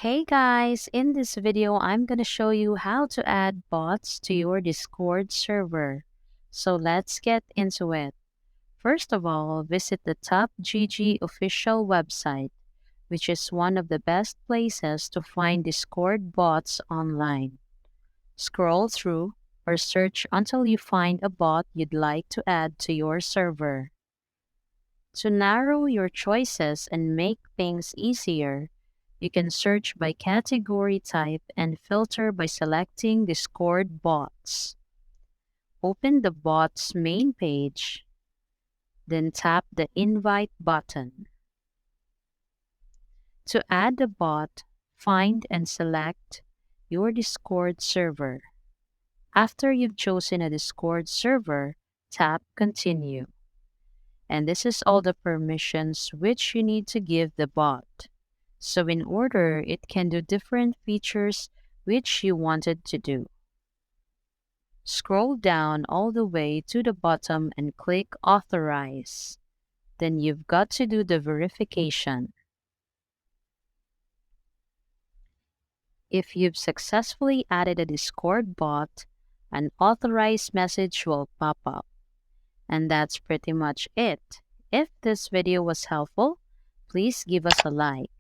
Hey guys, in this video, I'm going to show you how to add bots to your Discord server. So let's get into it. First of all, visit the Top GG official website, which is one of the best places to find Discord bots online. Scroll through or search until you find a bot you'd like to add to your server. To narrow your choices and make things easier, you can search by category type and filter by selecting Discord bots. Open the bot's main page, then tap the invite button. To add a bot, find and select your Discord server. After you've chosen a Discord server, tap continue. And this is all the permissions which you need to give the bot. So in order, it can do different features which you wanted to do. Scroll down all the way to the bottom and click Authorize. Then you've got to do the verification. If you've successfully added a Discord bot, an authorized message will pop up. And that's pretty much it. If this video was helpful, please give us a like.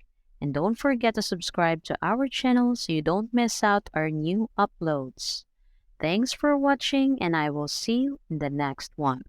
And don't forget to subscribe to our channel so you don't miss out our new uploads. Thanks for watching, and I will see you in the next one.